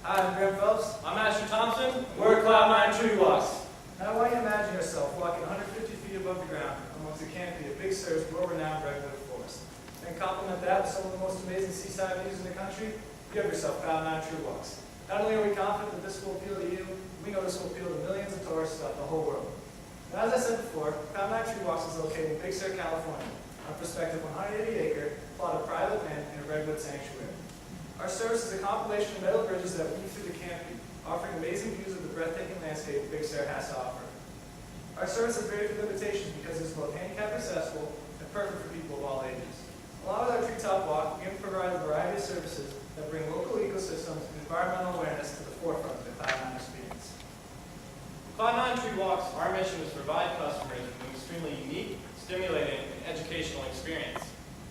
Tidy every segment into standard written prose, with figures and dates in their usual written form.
Hi, I'm Graham Phelps. I'm Asher Thompson. We're Cloud9 Tree Walks. Now, I want you to imagine yourself walking 150 feet above the ground amongst a canopy of Big Sur's world-renowned redwood forest. And complement that with some of the most amazing seaside views in the country, you have yourself Cloud9 Tree Walks. Not only are we confident that this will appeal to you, we know this will appeal to millions of tourists throughout the whole world. Now, as I said before, Cloud9 Tree Walks is located in Big Sur, California, on a prospective 180-acre plot of private land in a redwood sanctuary. Our service is a compilation of metal bridges that weave through the canopy, offering amazing views of the breathtaking landscape Big Sur has to offer. Our service has very few limitations because it is both handicap accessible and perfect for people of all ages. Along with our treetop walk, we provide a variety of services that bring local ecosystems and environmental awareness to the forefront of the Cloud9 experience. Cloud9 Tree Walks, our mission is to provide customers with an extremely unique, stimulating, and educational experience.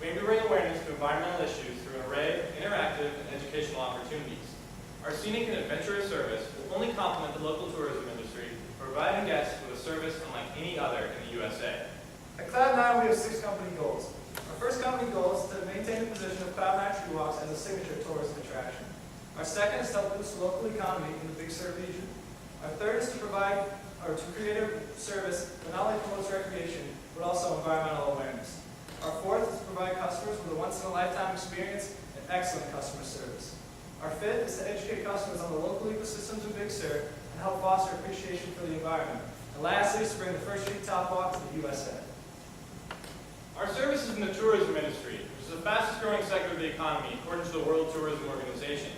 We aim to bring awareness to environmental issues through an array of interactive and educational opportunities. Our scenic and adventurous service will only complement the local tourism industry, providing guests with a service unlike any other in the USA. At Cloud9, we have 6 company goals. Our first company goal is to maintain the position of Cloud9 Tree Walks as a signature tourism attraction. Our second is to help boost the local economy in the Big Sur region. Our third is to create a service that not only promotes recreation, but also environmental awareness. Our fourth is to provide customers with a once-in-a-lifetime experience and excellent customer service. Our fifth is to educate customers on the local ecosystems of Big Sur and help foster appreciation for the environment. And lastly is to bring the first treetop walk to the USA. Our service is in the tourism industry, which is the fastest growing sector of the economy according to the World Tourism Organization.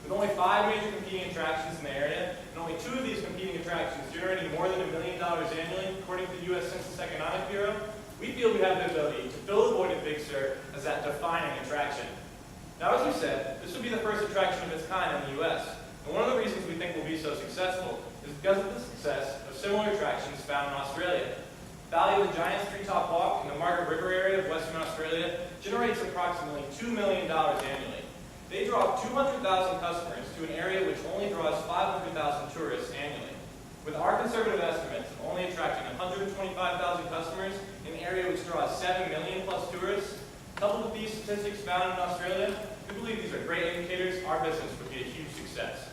With only 5 major competing attractions in the area, and only 2 of these competing attractions generating more than $1 million annually, according to the U.S. Census Economic Bureau, we feel we have the ability to fill the void at Big Sur as that defining attraction. Now, as we said, this will be the first attraction of its kind in the U.S., and one of the reasons we think we'll be so successful is because of the success of similar attractions found in Australia. The Valley of the Giants Treetop Walk in the Margaret River area of Western Australia generates approximately $2 million annually. They draw 200,000 customers to an area which only draws 500,000 tourists annually. With our conservative estimates of only attracting 125,000 customers in an area which draws 7 million plus tourists, coupled with these statistics found in Australia, we believe these are great indicators our business would be a huge success.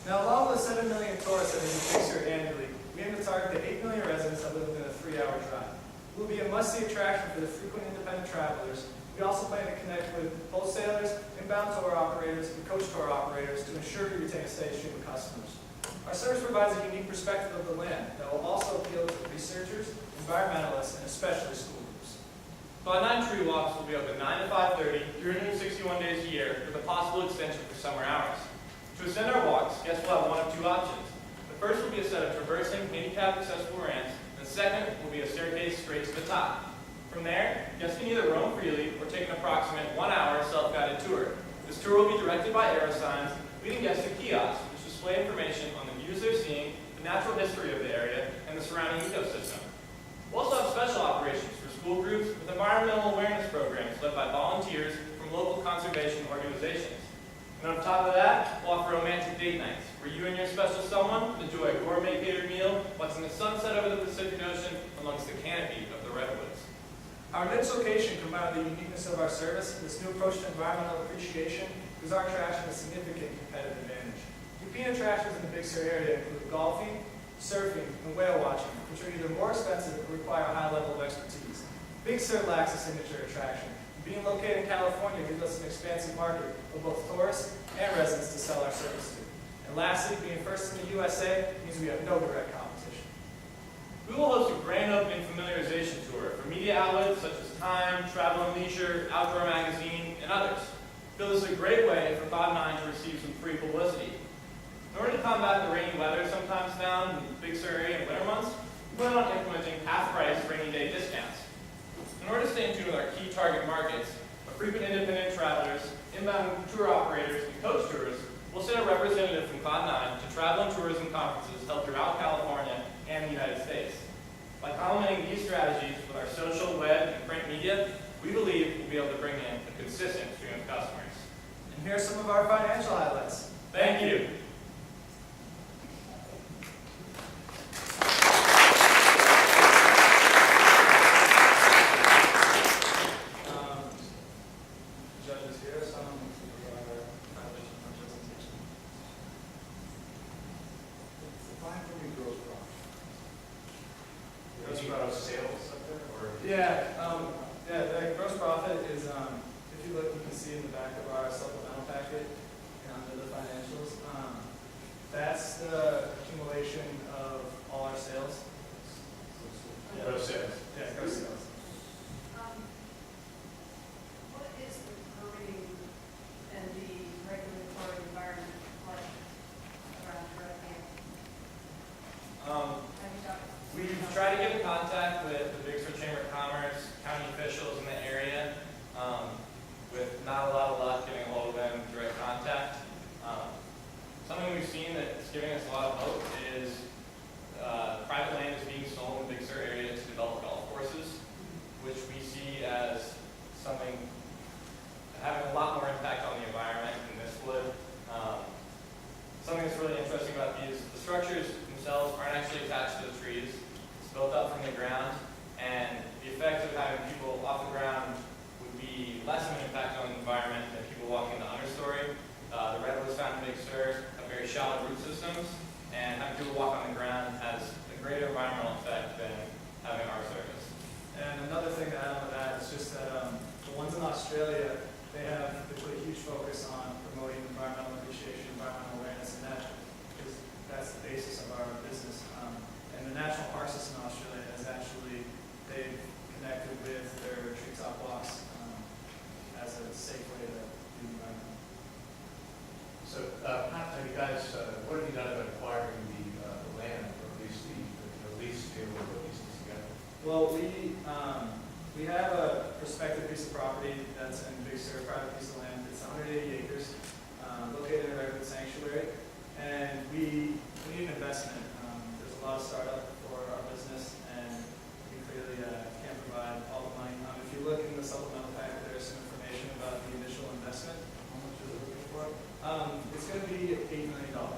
Now, along with the 7 million tourists that visit Big Sur annually, we aim to target the 8 million residents that live within a 3-hour drive. We will be a must-see attraction for the frequent independent travelers. We also plan to connect with wholesalers, inbound tour operators, and coach tour operators to ensure we retain a steady stream of customers. Our service provides a unique perspective of the land that will also appeal to researchers, environmentalists, and especially school groups. Cloud9 Tree Walks will be open 9 to 5:30, 361 days a year, with a possible extension for summer hours. To ascend our walks, guests will have one of 2 options. The first will be a set of traversing, handicap-accessible ramps, and the second will be a staircase straight to the top. From there, guests can either roam freely or take an approximate 1-hour self-guided tour. This tour will be directed by arrow signs, leading guests to kiosks, which display information on the views they're seeing, the natural history of the area, and the surrounding ecosystem. We'll also have special operations for school groups with environmental awareness programs led by volunteers from local conservation organizations. And on top of that, we'll offer romantic date nights, where you and your special someone enjoy a gourmet catered meal watching the sunset over the Pacific Ocean amongst the canopy of the redwoods. Our niche location, combined with the uniqueness of our service, this new approach to environmental appreciation, gives our attraction a significant competitive advantage. Competing attractions in the Big Sur area include golfing, surfing, and whale watching, which are either more expensive or require a high level of expertise. Big Sur lacks a signature attraction. Being located in California gives us an expansive market of both tourists and residents to sell our service to. And lastly, being first in the USA means we have no direct competition. We will host a grand opening familiarization tour for media outlets such as Time, Travel and Leisure, Outdoor Magazine, and others. We feel this is a great way for Cloud9 to receive some free publicity. In order to combat the rainy weather sometimes found in the Big Sur area in winter months, we plan on implementing half-price rainy day discounts. In order to stay in tune with our key target markets of frequent independent travelers, inbound tour operators, and coach tours, we'll send a representative from Cloud9 to travel and tourism conferences held throughout California and the United States. By complementing these strategies with our social, web, and print media, we believe we'll be able to bring in a consistent stream of customers. And here are some of our financial highlights. Thank you. Judges here, some of our foundation presentation. about sales up there, or? Yeah, the gross profit is, if you look, you can see in the back of our supplemental packet, and under the financials, that's the accumulation of all our sales. Yeah. Gross sales. Yeah, gross sales. What is the permitting and the regulatory environment like around Redmond? Have you got? We've tried to get in contact with the Big Sur Chamber of Commerce, county officials in the area, with not a lot of luck getting a hold of them in direct contact. Something we've seen that's giving us a lot of hope is private land is being sold in the Big Sur area to develop golf courses, which we see as something having a lot more impact on the environment than this would. Something that's really interesting about these, the structures themselves aren't actually attached to the trees. It's built up from the ground, and the effect of having people off the ground would be less of an impact on the environment than people walking the understory. The redwoods found in Big Sur have very shallow root systems, and having people walk on the ground has a greater environmental effect than having our service. And another thing to add on to that is just that the ones in Australia, they put a huge focus on promoting environmental appreciation, environmental awareness, and that's the basis of our business. And the National Park System in Australia has they've connected with their treetop walks as a safe way to do the environment. So, have you guys, what have you done about acquiring the land, or at least the lease to be able to put these things together? Well, we have a prospective piece of property that's in Big Sur, private piece of land. It's 180 acres, located in a redwood sanctuary, and we need an investment. There's a lot of startup for our business, and we clearly can't provide all the money. If you look in the supplemental packet, there's some information about the initial investment. How much is it looking for? It's going to be $8 million. And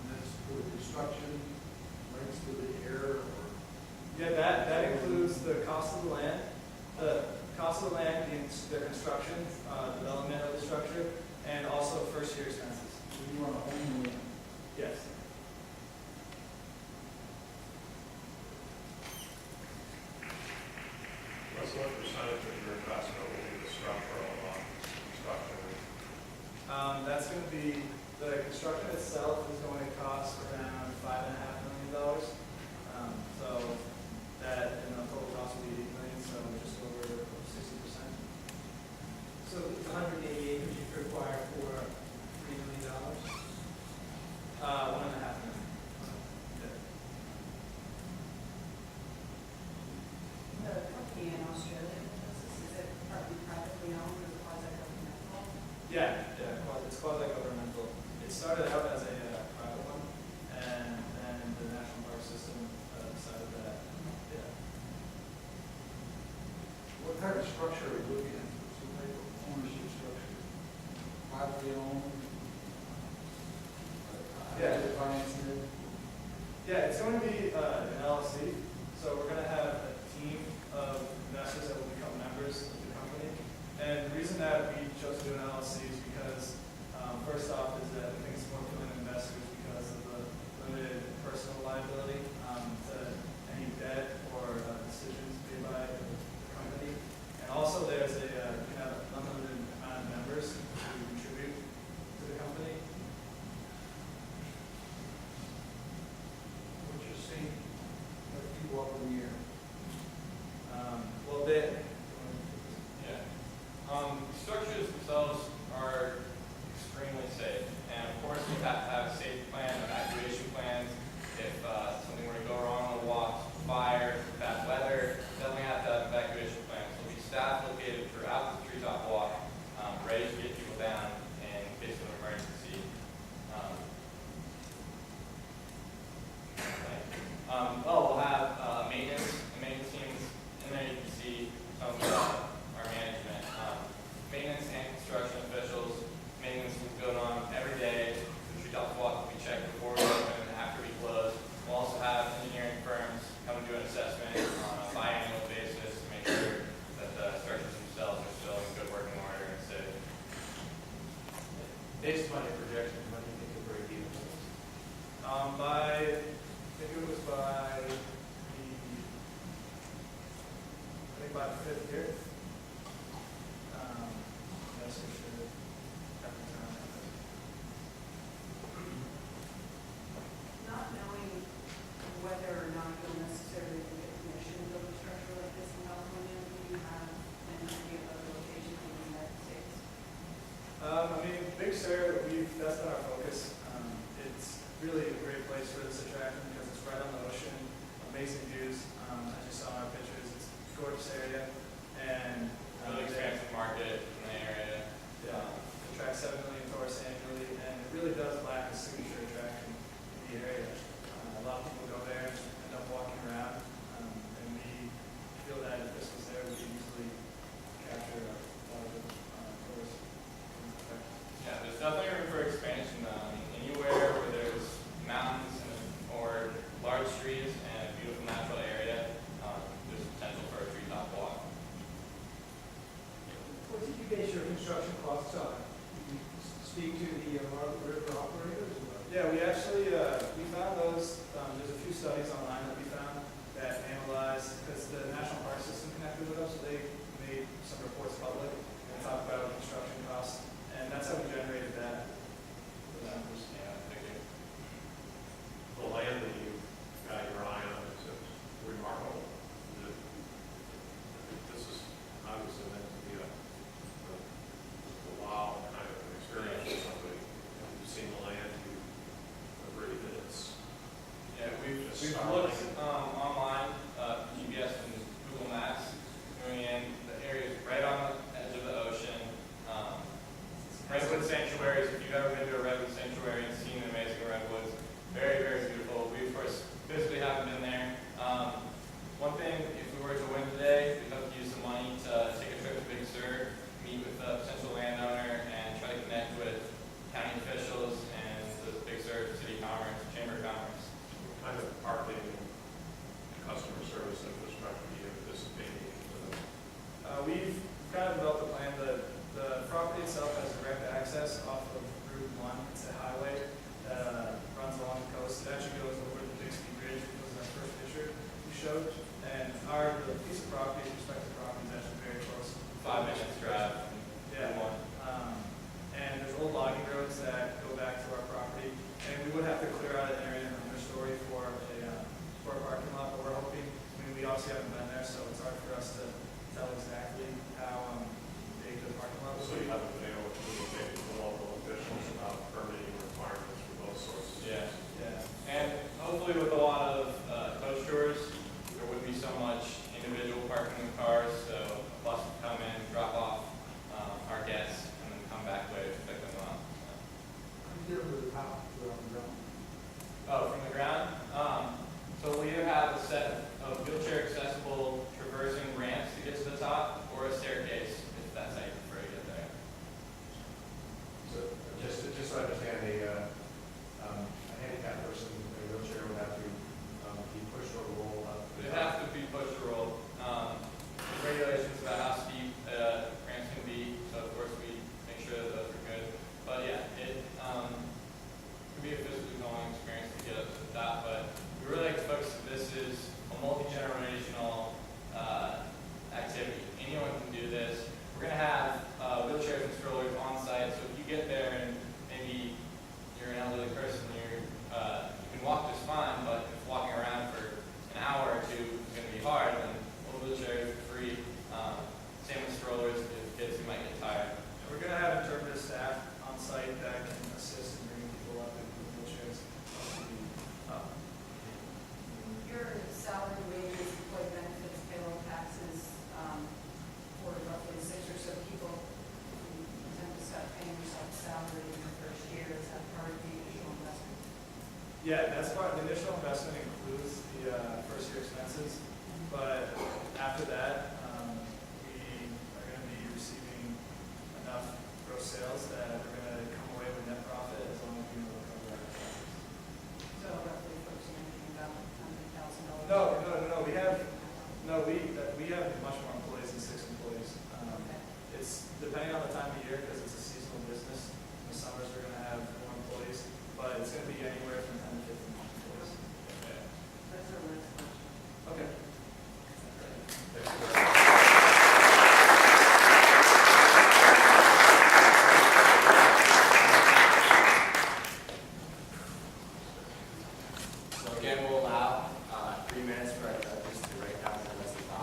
that's for the construction, rights to the air, or? Yeah, that includes the cost of the land, the construction, development of the structure, and also first-year expenses. So you want to own the land? Yes. What percentage of your investment will be the structural construction? That's going to be, the construction itself is going to cost around $5.5 million. So that, and the total cost will be $8 million, so just over 60%. So the 180 acres you require for $3 million? $1.5 million. The company in Australia, is it partly privately owned or quasi-governmental? Yeah, it's quasi-governmental. It started out as a private one, and then the National Park System decided that, yeah. What type of structure are you looking at? Some type of ownership structure? Privately owned? Yeah. Financing it? Yeah, it's going to be an LLC, so we're going to have a team of investors that will become members of the company. And the reason that we chose to do an LLC is because, first off, is that we think it's more appealing to investors because of the limited personal liability to any debt or decisions made by the company. And also, there's you can have an unlimited amount of members who contribute to the company. What you're seeing, what people up in the air? Well, they, Yeah. Structures themselves are extremely safe, and of course we have to have a safety plan, evacuation plans. If something were to go wrong on the walk, fire, bad weather, definitely have to have evacuation plans. So we staff located throughout the treetop walk, ready to get people down in case of an emergency. We'll have maintenance teams in there. You can see some of our management. Maintenance and construction officials. Maintenance is going on every day. The treetop walk will be checked before we open and after we close. We'll also have engineering firms come and do an assessment on a biannual basis to make sure that the structures themselves are still in good working order and safe. Based on your projections, when do you think you'll break even? by think it was by by the 5th year. Yes, we should every time. Not knowing whether or not you'll necessarily get permission to build a structure like this in California, do you have an idea of other locations in the United States? I mean, Big Sur, that's been our focus. It's really a great place for this attraction because it's right on the ocean, amazing views. As you saw in our pictures, it's a gorgeous area, and Really expansive market in the area. yeah, it attracts 7 million tourists annually, and it really does lack a signature attraction in the area. A lot of people go there and end up walking around, and we feel that if this was there, we could easily capture a lot of tourists. Yeah, there's definitely room for expansion. I mean, anywhere where there's mountains or large trees and a beautiful natural area, there's potential for a treetop walk. What did you base your construction costs on? Did you speak to the Margaret River operators or what? Yeah, we actually, we found those, there's a few studies online that we found that analyzed, because the National Park System connected with us, so they made some reports public and talked about construction costs, and that's how we generated that. Those numbers. Yeah, thank you. The land that you've got your eye on is remarkable. This is obviously meant to be a wow kind of an experience for somebody. You've seen the land, you agree that it's Yeah, we've Just looked starting. online, GPS and Google Maps, going in, the area's right on the edge of the ocean. Redwood sanctuaries, if you've ever been to a redwood sanctuary and seen the amazing redwoods, very, very beautiful. We, of course, physically haven't been there. One thing, if we were to win today, we'd have to use the money to take a trip to Big Sur, meet with a potential landowner, and try to connect with county officials and the Big Sur City Commerce, Chamber of Commerce. kind of parking and customer service infrastructure you anticipating into the We've kind of developed a plan. The property itself has direct access off of Route 1. It's a highway that runs along the coast. It actually goes over the Bixby Bridge, which was our first picture we showed. And the piece of property, prospective property, is actually very close. 5 minutes drive. Yeah. And there's old logging roads that go back to our property. And we would have to clear out an area in the understory for a parking lot, but we're hoping, we obviously haven't been there, so it's hard for us to tell exactly how big the parking lot will So you be. haven't been able to communicate with the local officials about permitting requirements for those sorts of Yeah. things? Yeah. And hopefully with a lot of coach tours, there wouldn't be so much individual parking of cars, so a bus would come in, drop off our guests, and then come back later to pick them up. I'm dealing with the top, we're on the ground. Oh, from the ground? So we either have a set of wheelchair accessible traversing ramps to get to the top, or a staircase, if that's how you prefer to get there. So just so I understand, a handicapped person in a wheelchair would have to be pushed or roll up. to the It'd top. have to be push or roll. There's regulations about how steep ramps can be, so of course we make sure that those are good. But yeah, it can be a physically going experience to get up to the top, but we really like to focus that this is a multi-generational activity. Anyone can do this. We're going to have wheelchairs and strollers on site, so if you get there and maybe you're an elderly person, you can walk just fine, but if walking around for an hour or two is going to be hard, then little wheelchairs are free. Same with strollers, if kids who might get tired. And we're going to have interpretive staff on site that can assist in bringing people up in wheelchairs. Your salary, wages, employee benefits, payroll taxes, for roughly 6 or so people, you tend to start paying yourself a salary in your first year. Is that part of the initial investment? Yeah, that's part, the initial investment includes the first year expenses, but after that, we are going to be receiving enough gross sales that we're going to come away with net profit as long as we know to cover our expenses. So roughly folks are making about $100,000. No, we have much more employees than 6 employees. Okay. It's depending on the time of year, because it's a seasonal business. In the summers, we're going to have more employees, but it's going to be anywhere from 10 to 15 employees. Okay. 3 minutes for just to write down the rest of the